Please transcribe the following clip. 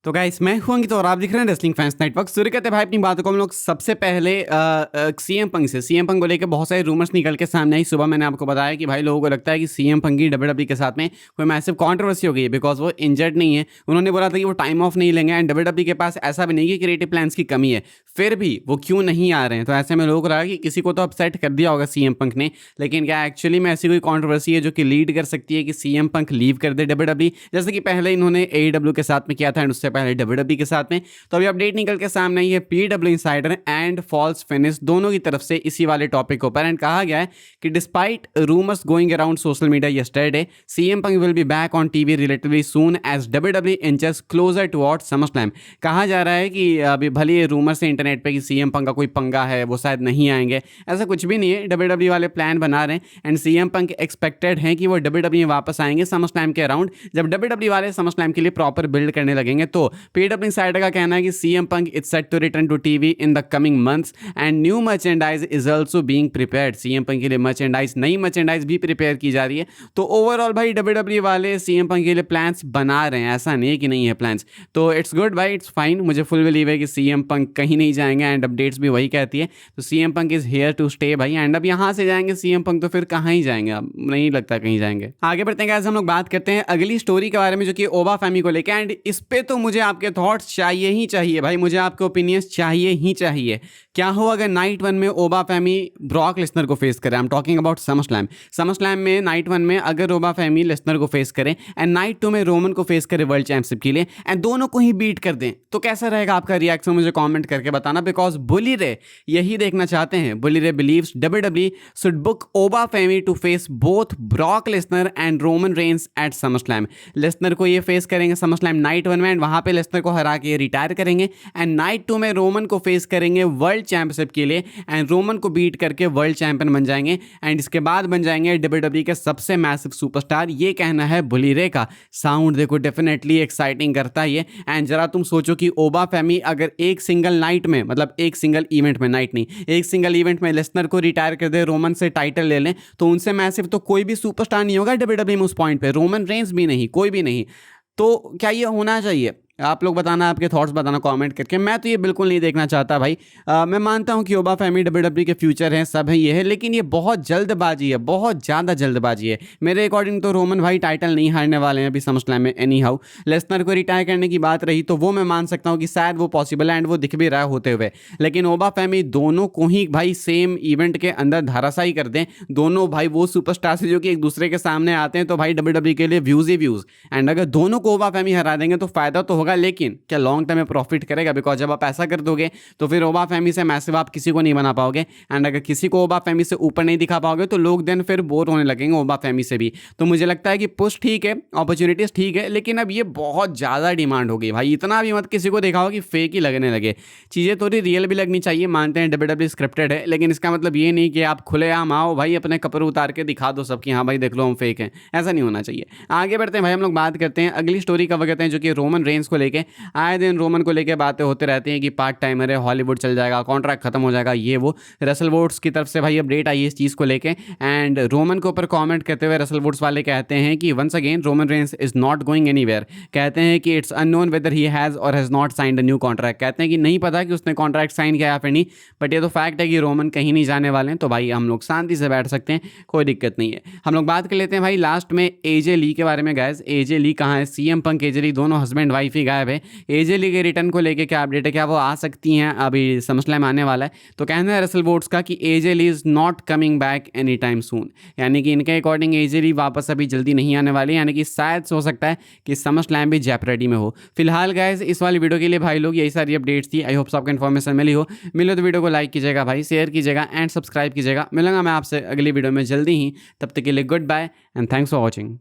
तो गाइस मैं हूं अंकित और आप दिख रहे हैं रेसलिंग फैंस नेटवर्क। सूर्य कहते भाई अपनी बातों को हम लोग सबसे पहले सीएम पंक से सीएम पंक को लेकर बहुत सारे रूमर्स निकल के सामने आई। सुबह मैंने आपको बताया कि भाई लोगों को लगता है कि सीएम पंक की डब्ल्यूडब्ल्यू के साथ में कोई मैसिव कंट्रोवर्सी हो गई है बिकॉज वो इंजर्ड नहीं है। उन्होंने बोला था कि वो टाइम ऑफ नहीं लेंगे एंड डब्ल्यूडब्ल्यू के पास ऐसा भी नहीं कि क्रिएटिव प्लान्स की कमी है, फिर भी वो क्यों नहीं आ रहे हैं। तो ऐसे में लोगों को लगा कि किसी को तो अपसेट कर दिया होगा सीएम पंक ने, लेकिन क्या एक्चुअली में ऐसी कोई कंट्रोवर्सी है जो कि लीड कर सकती है कि सीएम पंक लीव कर दे डब्ल्यूडब्ल्यू, जैसे कि पहले इन्होंने एईडब्ल्यू के साथ में किया था एंड उससे पहले डब्ल्यूडब्ल्यू के साथ में। तो अभी अपडेट निकल के सामने आई है पीडब्ल्यू इनसाइडर एंड फॉल्स फिनिश दोनों की तरफ से इसी वाले टॉपिक के ऊपर, एंड कहा गया है कि despite rumours going around social media yesterday, CM Punk will be back on TV relatively soon as WWE inches closer towards SummerSlam. कहा जा रहा है कि अभी भले ये रूमर्स है इंटरनेट पे कि सीएम पंक का कोई पंगा है, वो शायद नहीं आएंगे, ऐसा कुछ भी नहीं है। डब्ल्यूडब्ल्यू वाले प्लान बना रहे हैं एंड सीएम पंक एक्सपेक्टेड है कि वो डब्ल्यूडब्ल्यू में वापस आएंगे समरस्लैम के अराउंड, जब डब्ल्यूडब्ल्यू वाले समरस्लैम के लिए प्रॉपर बिल्ड करने लगेंगे। तो पीडब्ल्यू इनसाइडर का कहना है कि CM Punk is set to return to TV in the coming months and new merchandise is also being prepared. CM Punk के लिए मर्चेंडाइज, नई मर्चेंडाइज भी प्रिपेयर की जा रही है। तो ओवरऑल भाई डब्ल्यूडब्ल्यू वाले सीएम पंक के लिए प्लान्स बना रहे हैं, ऐसा नहीं है कि नहीं है प्लान्स। तो इट्स गुड भाई, इट्स फाइन। मुझे फुल बिलीव है कि सीएम पंक कहीं नहीं जाएंगे एंड अपडेट्स भी वही कहती है। तो CM Punk is here to stay भाई, एंड अब यहाँ से जाएंगे सीएम पंक तो फिर कहाँ ही जाएंगे, अब नहीं लगता कहीं जाएंगे। आगे बढ़ते हैं गाइस, हम लोग बात करते हैं अगली स्टोरी के बारे में जो कि ओबा फैमिली को लेकर, एंड इस पे तो मुझे आपके थॉट्स चाहिए ही चाहिए भाई, मुझे आपके ओपिनियंस चाहिए ही चाहिए। क्या हो अगर नाइट वन में ओबा फैमिली ब्रॉक लेसनर को फेस करे? I am talking about SummerSlam. SummerSlam में नाइट वन में अगर ओबा फैमिली लेसनर को फेस करे एंड नाइट टू में रोमन को फेस करे वर्ल्ड चैंपियनशिप के लिए एंड दोनों को ही बीट कर दें, तो कैसा रहेगा आपका रिएक्शन? मुझे कमेंट करके बताना, बिकॉज बुली रे यही देखना चाहते हैं। Bully Ray believes WWE should book Oba Femi to face both Brock Lesnar and Roman Reigns at SummerSlam. Lesnar को ये फेस करेंगे समरस्लैम नाइट वन में एंड वहां पे लेसनर को हरा के रिटायर करेंगे एंड नाइट टू में रोमन को फेस करेंगे वर्ल्ड चैंपियनशिप के लिए एंड रोमन को बीट करके वर्ल्ड चैंपियन बन जाएंगे एंड इसके बाद बन जाएंगे डब्ल्यूडब्ल्यू के सबसे मैसिव सुपरस्टार। ये कहना है बुली रे का। साउंड देखो डेफिनेटली एक्साइटिंग करता है ये। एंड जरा तुम सोचो कि ओबा फैमिली अगर एक सिंगल नाइट में, मतलब एक सिंगल इवेंट में, नाइट नहीं, एक सिंगल इवेंट में लेसनर को रिटायर कर दे, रोमन से टाइटल ले लें, तो उनसे मैसिव तो कोई भी सुपरस्टार नहीं होगा डब्ल्यूडब्ल्यू में उस पॉइंट पे, रोमन रेंस भी नहीं, कोई भी नहीं। तो क्या ये होना चाहिए? आप लोग बताना, आपके थॉट्स बताना कमेंट करके। मैं तो ये बिल्कुल नहीं देखना चाहता भाई। मैं मानता हूँ कि ओबा फैमिली डब्ल्यूडब्ल्यू के फ्यूचर हैं, सब है, ये है, लेकिन ये बहुत जल्दबाजी है, बहुत ज़्यादा जल्दबाजी है। मेरे अकॉर्डिंग तो रोमन भाई टाइटल नहीं हारने वाले हैं अभी समरस्लैम में एनी हाउ। लेसनर को रिटायर करने की बात रही तो वो मैं मान सकता हूँ कि शायद वो पॉसिबल है एंड वो दिख भी रहा होते हुए, लेकिन ओबा फैमिली दोनों को ही भाई सेम इवेंट के अंदर धाराशाही कर दें। दोनों भाई वो सुपरस्टार से जो कि एक दूसरे के सामने आते हैं, तो भाई डब्ल्यूडब्ल्यू के लिए व्यूज़ ही व्यूज़। एंड अगर दोनों को ओबा फैमिली हरा देंगे तो फायदा तो होगा, लेकिन क्या लॉन्ग टर्म में प्रॉफिट करेगा? बिकॉज जब आप ऐसा कर दोगे तो फिर ओबा फैमिली से मैसिव आप किसी को नहीं बना पाओगे एंड अगर किसी को ओबा फैमिली से ऊपर नहीं दिखा पाओगे तो लोग देन फिर बोर होने लगेंगे ओबा फैमिली से भी। तो मुझे लगता है कि पुश ठीक है, अपॉर्चुनिटीज ठीक है, लेकिन अब ये बहुत ज़्यादा डिमांड हो गई भाई। इतना भी मत किसी को दिखाओ कि फेक ही लगने लगे, चीज़ें थोड़ी रियल भी लगनी चाहिए। मानते हैं डब्ल्यूडब्ल्यू स्क्रिप्टेड है, लेकिन इसका मतलब ये नहीं कि आप खुलेआम आओ भाई अपने कपड़े उतार के दिखा दो सबकी, हाँ भाई देख लो हम फेक हैं, ऐसा नहीं होना चाहिए। आगे बढ़ते हैं भाई, हम लोग बात करते हैं अगली स्टोरी कवर करते हैं जो कि रोमन रेंस को लेके। आए दिन रोमन को लेके बातें होते रहती हैं कि पार्ट टाइमर है, हॉलीवुड चल जाएगा, कॉन्ट्रैक्ट खत्म हो जाएगा, ये वो। रसल वुड्स की तरफ से भाई अपडेट आई है इस चीज़ को लेके एंड रोमन के ऊपर कमेंट करते हुए रसल वुड्स वाले कहते हैं कि once again Roman Reigns is not going anywhere. कहते हैं कि it's unknown whether he has or has not signed a new contract. कहते हैं कि नहीं पता कि उसने कॉन्ट्रैक्ट साइन किया या फिर नहीं, बट ये तो फैक्ट है कि रोमन कहीं नहीं जाने वाले हैं। तो भाई हम लोग शांति से बैठ सकते हैं, कोई दिक्कत नहीं है। हम लोग बात कर लेते हैं भाई लास्ट में एजे ली के बारे में। गाइस एजे ली कहाँ है? सीएम पंक एजे ली दोनों हस्बैंड वाइफ ही गायब है। एजे ली के रिटर्न को लेके क्या अपडेट है? क्या वो आ सकती हैं? अभी समरस्लैम आने वाला है, तो कहना है रसल वुड्स का कि AJ Lee is not coming back any time soon, यानी कि इनके अकॉर्डिंग एजे ली वापस अभी जल्दी नहीं आने वाली, यानी कि शायद हो सकता है कि समरस्लैम भी जेपरेडी में हो। फिलहाल गाइस इस वाली वीडियो के लिए भाई लोग यही सारी अपडेट्स थी। आई होप आपको इन्फॉर्मेशन मिली हो। मिले तो वीडियो को लाइक कीजिएगा भाई, शेयर कीजिएगा एंड सब्सक्राइब कीजिएगा। मिलूंगा मैं आपसे अगली वीडियो में जल्दी ही, तब तक के लिए goodbye and thanks for watching.